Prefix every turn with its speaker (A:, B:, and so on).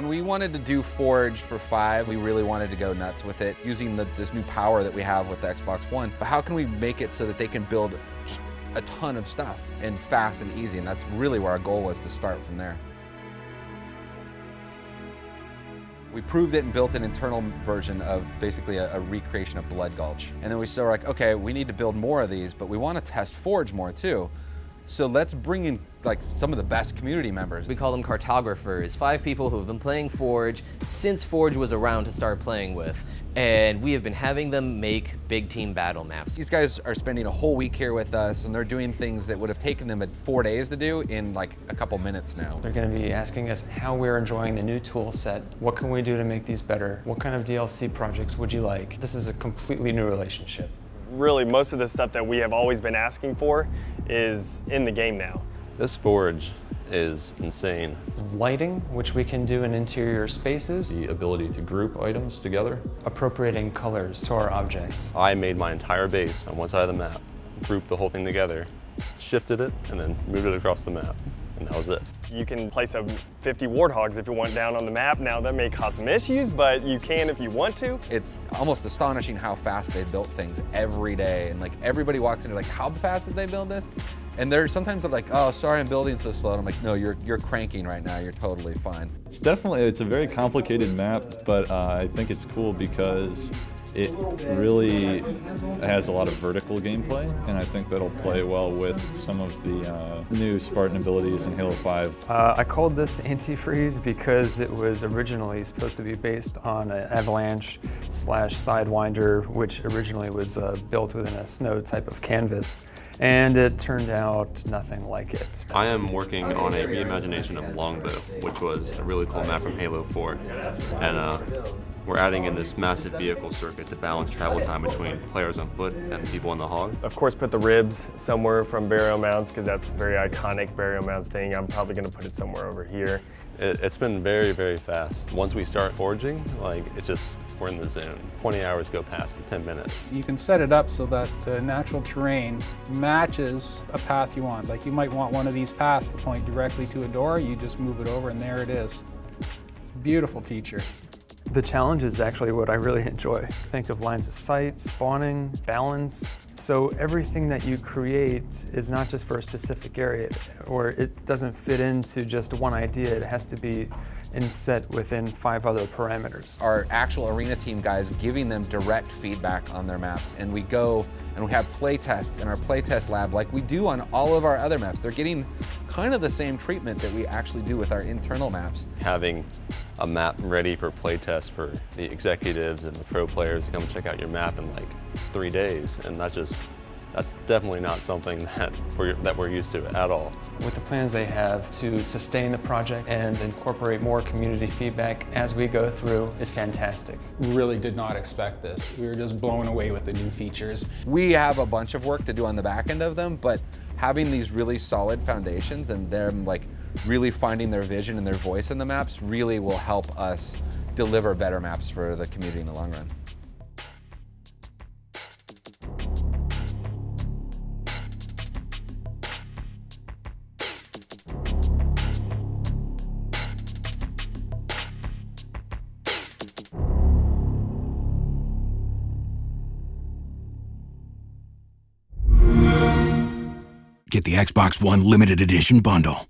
A: we wanted to do Forge for 5, we really wanted to go nuts with it, using this new power that we have with the Xbox One. But how can we make it so that they can build just a ton of stuff and fast and easy? And that's really where our goal was, to start from there. We proved it and built an internal version of basically a recreation of Blood Gulch. And then we started like, okay, we need to build more of these, but we want to test Forge more too. So let's bring in like some of the best community members.
B: We call them cartographers, 5 people who have been playing Forge since Forge was around to start playing with. And we have been having them make big team battle maps.
A: These guys are spending a whole week here with us, and they're doing things that would have taken them 4 days to do in like a couple minutes now.
C: They're going to be asking us how we're enjoying the new tool set. What can we do to make these better? What kind of DLC projects would you like? This is a completely new relationship.
D: Really, most of the stuff that we have always been asking for is in the game now.
E: This Forge is insane.
C: Lighting, which we can do in interior spaces.
E: The ability to group items together.
C: Appropriating colors to our objects.
E: I made my entire base on one side of the map, grouped the whole thing together, shifted it, and then moved it across the map. And that was it.
D: You can place 50 warthogs if you want down on the map. Now that may cause some issues, but you can if you want to.
A: It's almost astonishing how fast they built things every day. And like everybody walks in, like, how fast did they build this? And sometimes they're like, oh, sorry, I'm building so slow. And I'm like, no, you're cranking right now. You're totally fine.
F: It's a very complicated map, but I think it's cool because it really has a lot of vertical gameplay, and I think that'll play well with some of the new Spartan abilities in Halo 5.
G: I called this Antifreeze because it was originally supposed to be based on an avalanche / Sidewinder, which originally was built within a snow type of canvas. And it turned out nothing like it.
E: I am working on a reimagination of Longbow, which was a really cool map from Halo 4. And we're adding in this massive vehicle circuit to balance travel time between players on foot and people on the hog.
D: Of course, put the ribs somewhere from burial mounds, because that's a very iconic burial mounds thing. I'm probably going to put it somewhere over here.
E: It's been very, very fast. Once we start forging, like, it's just, we're in the zone. 20 hours go past in 10 minutes.
H: You can set it up so that the natural terrain matches a path you want. Like, you might want one of these paths to point directly to a door, you just move it over and there it is. It's a beautiful feature.
G: The challenge is actually what I really enjoy. Think of lines of sight, spawning, balance. So everything that you create is not just for a specific area, or it doesn't fit into just one idea. It has to be set within 5 other parameters.
A: Our actual arena team guys giving them direct feedback on their maps, and we go and we have play tests in our playtest lab like we do on all of our other maps. They're getting kind of the same treatment that we actually do with our internal maps.
E: Having a map ready for playtest for the executives and the pro players to come check out your map in like 3 days, and that's definitely not something that we're used to at all.
C: With the plans they have to sustain the project and incorporate more community feedback as we go through is fantastic.
I: We really did not expect this. We were just blown away with the new features.
A: We have a bunch of work to do on the back end of them, but having these really solid foundations and them like really finding their vision and their voice in the maps really will help us deliver better maps for the community in the long run.
J: Get the Xbox One Limited Edition bundle,